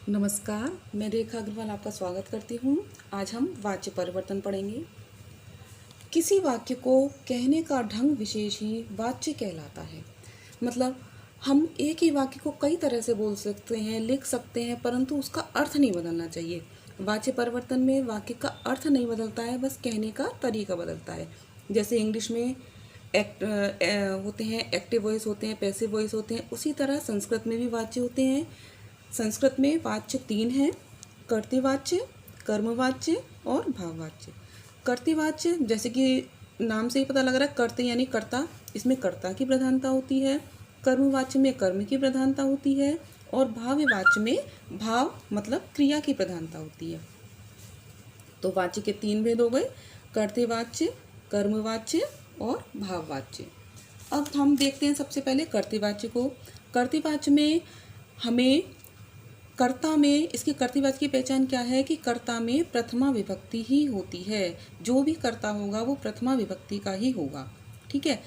नमस्कार, मैं रेखा अग्रवाल आपका स्वागत करती हूँ। आज हम वाच्य परिवर्तन पढ़ेंगे। किसी वाक्य को कहने का ढंग विशेष ही वाच्य कहलाता है। मतलब हम एक ही वाक्य को कई तरह से बोल सकते हैं, लिख सकते हैं, परंतु उसका अर्थ नहीं बदलना चाहिए। वाच्य परिवर्तन में वाक्य का अर्थ नहीं बदलता है, बस कहने का तरीका बदलता है। जैसे इंग्लिश में होते हैं एक्टिव वॉइस, होते हैं पैसिव वॉइस होते हैं, उसी तरह संस्कृत में भी वाच्य होते हैं। संस्कृत में वाच्य 3 हैं: कर्तृवाच्य, कर्मवाच्य और भाववाच्य। कर्तृवाच्य जैसे कि नाम से ही पता लग रहा है, कर्ता यानी कर्ता, इसमें कर्ता की प्रधानता होती है। कर्मवाच्य में कर्म की प्रधानता होती है और भाववाच्य में भाव मतलब क्रिया की प्रधानता होती है। तो वाच्य के 3 भेद हो गए: कर्तृवाच्य, कर्मवाच्य और भाववाच्य। अब हम देखते हैं सबसे पहले कर्तृवाच्य को। कर्तृवाच्य में हमें कर्ता में, इसके कर्तृवाच्य की पहचान क्या है कि कर्ता में प्रथमा विभक्ति ही होती है। जो भी कर्ता होगा वो प्रथमा विभक्ति का ही होगा। ठीक है।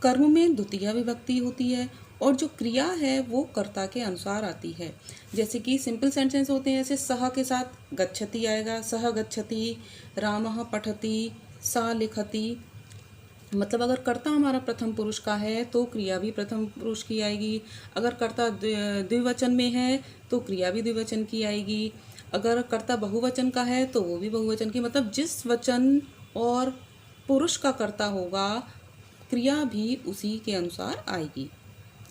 कर्म में द्वितीया विभक्ति होती है और जो क्रिया है वो कर्ता के अनुसार आती है। जैसे कि सिंपल सेंटेंस होते हैं, जैसे सह के साथ गच्छति आएगा, सह गच्छति, रामः पठति, सा लिखति। मतलब अगर कर्ता हमारा प्रथम पुरुष का है तो क्रिया भी प्रथम पुरुष की आएगी। अगर कर्ता द्विवचन में है तो क्रिया भी द्विवचन की आएगी। अगर कर्ता बहुवचन का है तो वो भी बहुवचन की। मतलब जिस वचन और पुरुष का कर्ता होगा क्रिया भी उसी के अनुसार आएगी।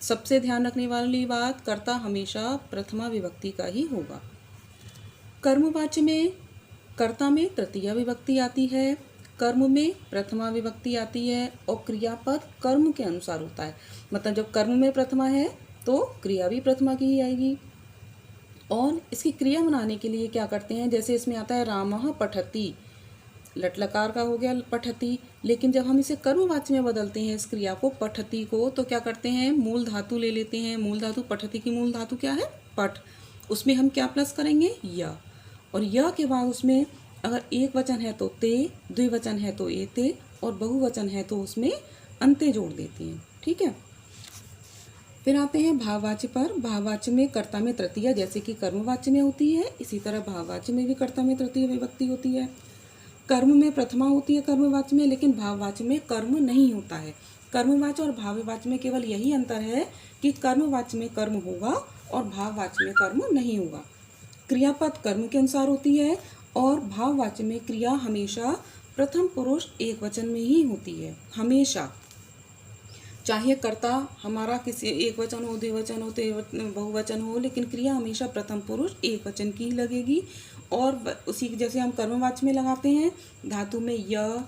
सबसे ध्यान रखने वाली बात, कर्ता हमेशा प्रथमा विभक्ति का ही होगा। कर्मवाच्य में कर्ता में तृतीया विभक्ति आती है, कर्म में प्रथमा विभक्ति आती है और क्रियापद कर्म के अनुसार होता है। मतलब जब कर्म में प्रथमा है तो क्रिया भी प्रथमा की ही आएगी। और इसकी क्रिया बनाने के लिए क्या करते हैं, जैसे इसमें आता है रामः पठति, लट लकार का हो गया पठति। लेकिन जब हम इसे कर्मवाच्य में बदलते हैं इस क्रिया को, पठति को, तो क्या करते हैं, मूल धातु ले लेते हैं। मूल धातु पठति की मूल धातु क्या है, पठ। उसमें हम क्या प्लस करेंगे, य। और य के बाद उसमें अगर एक वचन है तो ते, द्विवचन है तो एते और बहुवचन है तो उसमें अंते जोड़ देते हैं। ठीक है। फिर आते हैं भाववाच्य पर। भाववाच्य में कर्ता में तृतीया जैसे कि कर्मवाच्य में होती है, इसी तरह भाववाच्य में भी कर्ता में तृतीय विभक्ति होती है। कर्म में प्रथमा होती है कर्मवाच्य में, लेकिन भाववाच्य में कर्म नहीं होता है। कर्मवाच्य और भाववाच्य में केवल यही अंतर है कि कर्मवाच्य में कर्म होगा और भाववाच्य में कर्म नहीं होगा। क्रियापद कर्म के अनुसार होती है और भाववाच्य में क्रिया हमेशा प्रथम पुरुष एक वचन में ही होती है। हमेशा, चाहे कर्ता हमारा किसी एक वचन हो, द्विवचन हो, बहुवचन हो, लेकिन क्रिया हमेशा प्रथम पुरुष एक वचन की ही लगेगी। और उसी जैसे हम कर्मवाच्य में लगाते हैं धातु में य,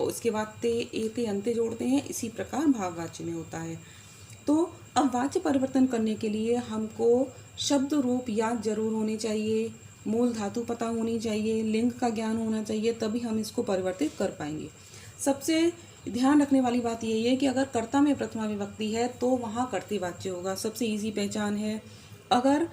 उसके बाद ते, एते, अंते जोड़ते हैं, इसी प्रकार भाववाच्य में होता है। तो अब वाच्य परिवर्तन करने के लिए हमको शब्द रूप याद जरूर होने चाहिए, मूल धातु पता होनी चाहिए, लिंग का ज्ञान होना चाहिए, तभी हम इसको परिवर्तित कर पाएंगे। सबसे ध्यान रखने वाली बात यही है कि अगर कर्ता में प्रथमा विभक्ति है तो वहाँ कर्तृवाच्य होगा, सबसे इजी पहचान है। अगर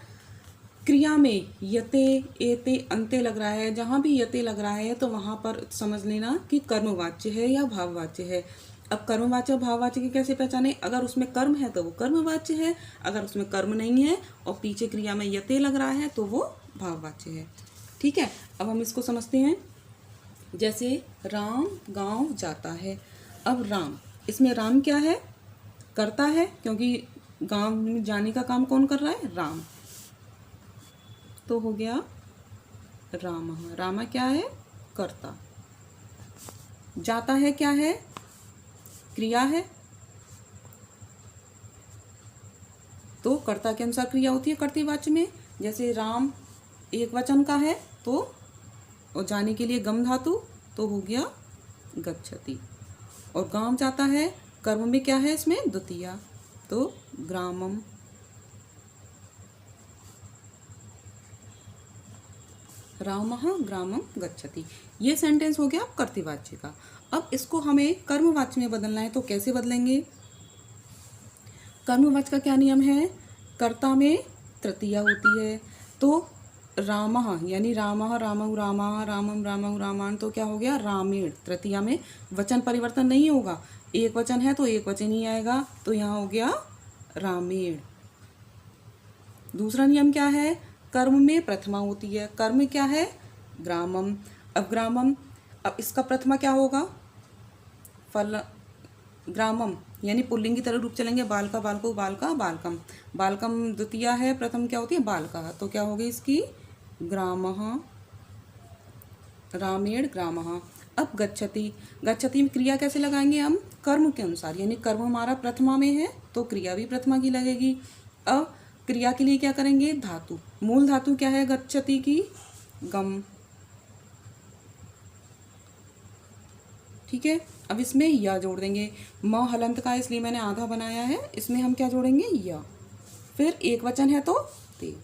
क्रिया में यते, एते, अंते लग रहा है, जहाँ भी यते लग रहा है तो वहाँ पर समझ लेना कि कर्मवाच्य है या भाववाच्य है। अब कर्मवाच्य और भाववाच्य की कैसे पहचाने, अगर उसमें कर्म है तो वो कर्मवाच्य है, अगर उसमें कर्म नहीं है और पीछे क्रिया में यते लग रहा है तो वो भाववाच्य है। ठीक है। अब हम इसको समझते हैं। जैसे राम गांव जाता है। अब राम, इसमें राम क्या है, करता है, क्योंकि गांव में जाने का काम कौन कर रहा है, राम। तो हो गया राम। रामा क्या है, कर्ता। जाता है क्या है, क्रिया है। तो कर्ता के अनुसार क्रिया होती है कर्तृवाच्य में। जैसे राम एक वचन का है तो और जाने के लिए गम धातु, तो हो गया गच्छति। और गांव जाता है, कर्म में क्या है, इसमें द्वितीया, तो ग्रामम। रामः ग्रामम गच्छति। ये सेंटेंस हो गया कर्तृवाच्य का। अब इसको हमें कर्मवाच्य में बदलना है, तो कैसे बदलेंगे। कर्मवाच्य का क्या नियम है, कर्ता में तृतीया होती है, तो रामः यानी रामः रामौ रामा, रामम रामौ रामान, तो क्या हो गया, रामेण। तृतीया में वचन परिवर्तन नहीं होगा, एक वचन है तो एक वचन ही आएगा, तो यहाँ हो गया रामेण। दूसरा नियम क्या है, कर्म में प्रथमा होती है। कर्म क्या है? ग्रामम। अब ग्रामम, अब इसका प्रथमा क्या होगा? फल ग्रामम, यानी पुल्लिंग की तरह रूप चलेंगे। बालका बालको बालका बालकम। बालकम द्वितीया है, प्रथम क्या होती है? बालका। तो क्या होगी इसकी? ग्रामः, रामेण ग्रामः। अब गच्छति, गच्छति में क्रिया कैसे लगाएंगे हम? कर्म के अनुसार, यानी कर्म हमारा प्रथमा में है तो क्रिया भी प्रथमा की लगेगी। अब क्रिया के लिए क्या करेंगे? धातु। मूल धातु क्या है गच्छति की? गम। ठीक है, अब इसमें या जोड़ देंगे। म हलंत का है इसलिए मैंने आधा बनाया है, इसमें हम क्या जोड़ेंगे? या। फिर एक वचन है तो ते।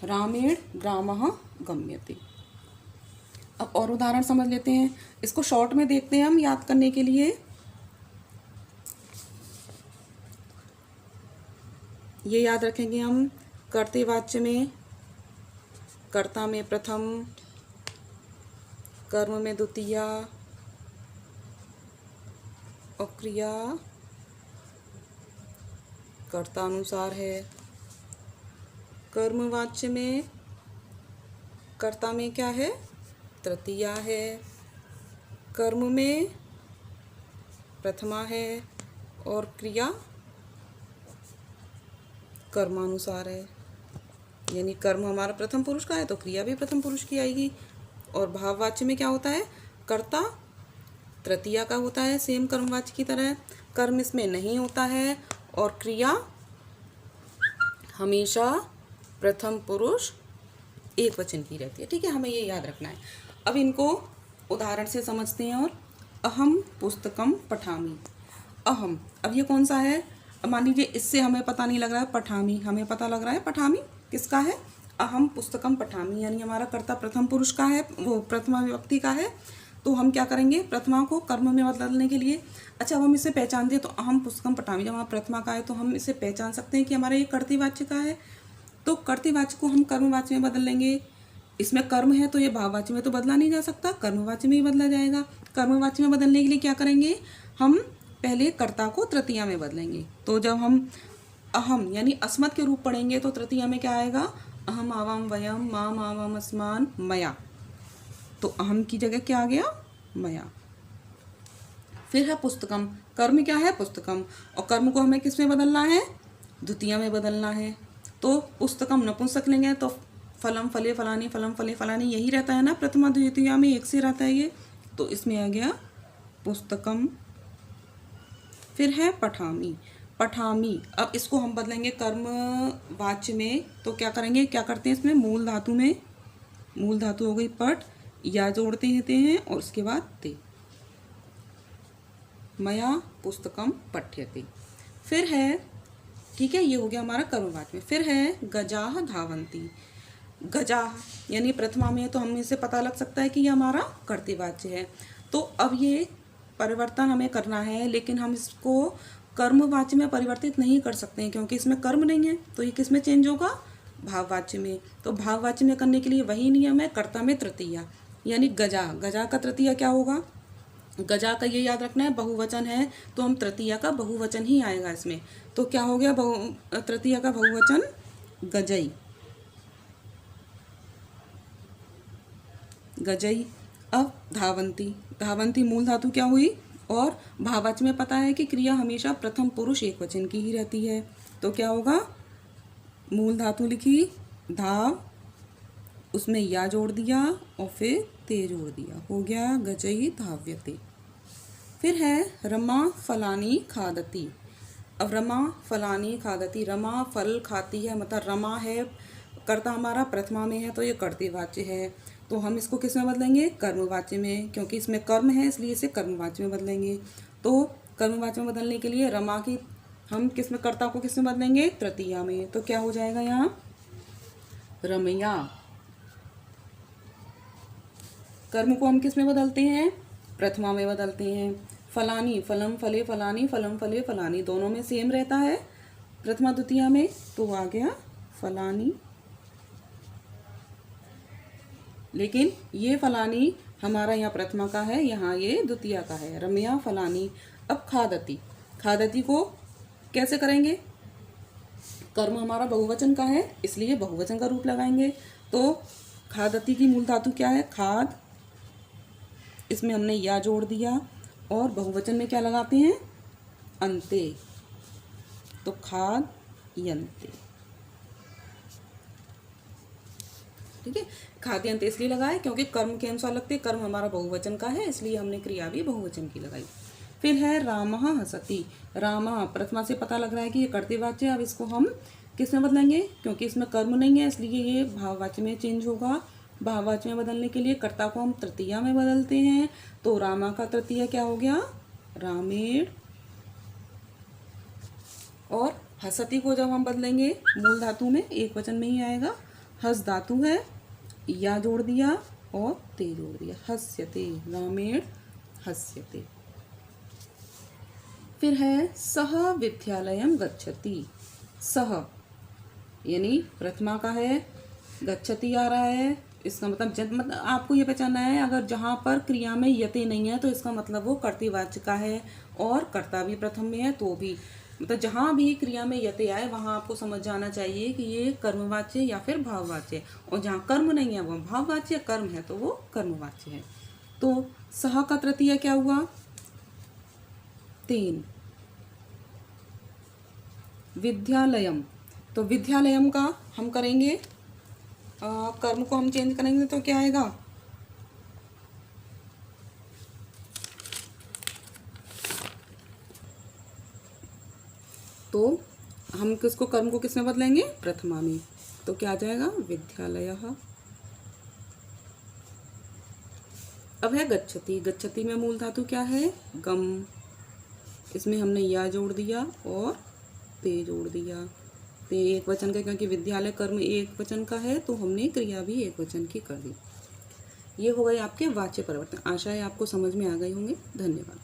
रामेण ग्रामः गम्यते। अब और उदाहरण समझ लेते हैं, इसको शॉर्ट में देखते हैं हम याद करने के लिए। ये याद रखेंगे हम, कर्ते वाच्य में कर्ता में प्रथम, कर्म में द्वितीया और क्रिया कर्तानुसार है। कर्मवाच्य में कर्ता में क्या है? तृतीया है। कर्म में प्रथमा है और क्रिया कर्मानुसार है। यानी कर्म हमारा प्रथम पुरुष का है तो क्रिया भी प्रथम पुरुष की आएगी। और भाववाच्य में क्या होता है? कर्ता तृतीया का होता है, सेम कर्मवाच्य की तरह। कर्म इसमें नहीं होता है और क्रिया हमेशा प्रथम पुरुष एक वचन की रहती है। ठीक है, हमें ये याद रखना है। अब इनको उदाहरण से समझते हैं। और अहम पुस्तकम पठामि। अहम, अब ये कौन सा है? अब मान लीजिए इससे हमें पता नहीं लग रहा है पठामी, हमें पता लग रहा है पठामी किसका है? अहम पुस्तकम पठामी, यानी हमारा कर्ता प्रथम पुरुष का है, वो प्रथमा विभक्ति का है। तो हम क्या करेंगे? प्रथमा को कर्म में बदलने के लिए, अच्छा अब हम इसे पहचानते हैं। तो अहम पुस्तकम पठामी जब हमारा प्रथमा का है तो हम इसे पहचान सकते हैं कि हमारा ये कर्तृवाच्य का है। तो कर्तृवाच्य को हम कर्मवाच्य में बदल लेंगे। इसमें कर्म है तो ये भाववाच्य में तो बदला नहीं जा सकता, कर्मवाच्य में ही बदला जाएगा। कर्मवाच्य में बदलने के लिए क्या करेंगे? हम पहले कर्ता को तृतीया में बदलेंगे। तो जब हम अहम यानी अस्मत् के रूप पढ़ेंगे तो तृतीया में क्या आएगा? अहम आवाम वयम माम आवाम अस्मान मया। तो अहम की जगह क्या आ गया? मया। फिर है पुस्तकम, कर्म क्या है? पुस्तकम। और कर्म को हमें किस में बदलना है? द्वितीया में बदलना है। तो पुस्तकम नपुंसक लेंगे तो फलम फले फलानी, फलम फले फलानी, यही रहता है ना प्रथमा द्वितीया में, एक से रहता है ये। तो इसमें आ गया पुस्तकम। फिर है पठामी, पठामी। अब इसको हम बदलेंगे कर्म वाच्य में। तो क्या करेंगे? क्या करते हैं इसमें? मूल धातु में, मूल धातु हो गई पठ, या जोड़ते हैं और उसके बाद ते। मया पुस्तकम पठ्यते। फिर है, ठीक है, ये हो गया हमारा कर्मवाच्य में। फिर है गजाह धावंती। गजाह यानी प्रथमा में है तो हमें इसे पता लग सकता है कि ये हमारा कर्तृवाच्य है। तो अब ये परिवर्तन हमें करना है, लेकिन हम इसको कर्मवाच्य में परिवर्तित नहीं कर सकते हैं क्योंकि इसमें कर्म नहीं है। तो ये किस में चेंज होगा? भाववाच्य में। तो भाववाच्य में करने के लिए वही नियम है, कर्ता में तृतीया, यानी गजा। गजा का तृतीया क्या होगा? गजा का ये याद रखना है, बहुवचन है तो हम तृतीया का बहुवचन ही आएगा इसमें। तो क्या हो गया? तृतीया का बहुवचन गजई, गजई। अब धावंती, धावंती मूल धातु क्या हुई? और भाववाच्य में पता है कि क्रिया हमेशा प्रथम पुरुष एक वचन की ही रहती है। तो क्या होगा? मूल धातु लिखी धाव, उसमें या जोड़ दिया और फिर ते जोड़ दिया, हो गया गजई धाव्यते। फिर है रमा फलानी खादती। अब रमा फलानी खादती, रमा फल खाती है, मतलब रमा है, कर्ता हमारा प्रथमा में है तो ये कर्तृवाच्य है। तो हम इसको किस में बदलेंगे? कर्मवाच्य में, क्योंकि इसमें कर्म है इसलिए इसे कर्मवाच्य में बदलेंगे। तो कर्मवाच्य में बदलने के लिए रमा की हम किस में, कर्ता को किस में बदलेंगे? तृतीया में। तो क्या हो जाएगा यहाँ? रमया। कर्म को हम किस में बदलते हैं? प्रथमा में बदलते हैं। फलानी, फलम फले फलानी, फलम फले फलानी, दोनों में सेम रहता है प्रथमा द्वितीया में। तो आ गया फलानी, लेकिन ये फलानी हमारा यहाँ प्रथमा का है, यहाँ ये द्वितीया का है। रम्या फलानी। अब खादती, खादती को कैसे करेंगे? कर्म हमारा बहुवचन का है, इसलिए बहुवचन का रूप लगाएंगे। तो खादति की मूल धातु क्या है? खाद। इसमें हमने या जोड़ दिया और बहुवचन में क्या लगाते हैं? अंते। तो खाद यंते। ठीक है, खाद्यंत इसलिए लगाए क्योंकि कर्म के अनुसार लगते, कर्म हमारा बहुवचन का है इसलिए हमने क्रिया भी बहुवचन की लगाई। फिर है रामः हसति। रामा प्रथमा से पता लग रहा है कि ये कर्तृवाच्य है। अब इसको हम किस में बदलेंगे? क्योंकि इसमें कर्म नहीं है इसलिए ये भाववाच्य में चेंज होगा। भाववाच्य में बदलने के लिए कर्ता को हम तृतीया में बदलते हैं। तो रामा का तृतीया क्या हो गया? रामेण। और हसति को जब हम बदलेंगे मूल धातु में, एक वचन में ही आएगा। हस धातु है, या जोड़ दिया और ते जोड़ दिया, हस्यते। रामेण हस्यते। फिर है सह विद्यालयम गच्छति। सह यानी प्रथमा का है, गच्छति आ रहा है, इसका मतलब आपको ये पहचानना है अगर जहाँ पर क्रिया में यते नहीं है तो इसका मतलब वो कर्तृवाच्य का है, और कर्ता भी प्रथम में है तो भी, मतलब जहाँ भी क्रिया में यते आए वहाँ आपको समझ जाना चाहिए कि ये कर्मवाच्य या फिर भाववाच्य है, और जहाँ कर्म नहीं है वो भाववाच्य, कर्म है तो वो कर्मवाच्य है। तो सह का तृतीय क्या हुआ? तेन। विद्यालयम, तो विद्यालयम का हम करेंगे कर्म को हम चेंज करेंगे तो क्या आएगा? तो हम किसको, कर्म को किस में बदलेंगे? प्रथमा में। तो क्या आ जाएगा? विद्यालयः। अब है गच्छति। गच्छति में मूल धातु क्या है? गम। इसमें हमने या जोड़ दिया और ते जोड़ दिया। ते एक वचन का, क्योंकि विद्यालय कर्म एक वचन का है तो हमने क्रिया भी एक वचन की कर दी। ये हो गए आपके वाच्य परिवर्तन। आशा है आपको समझ में आ गए होंगे। धन्यवाद।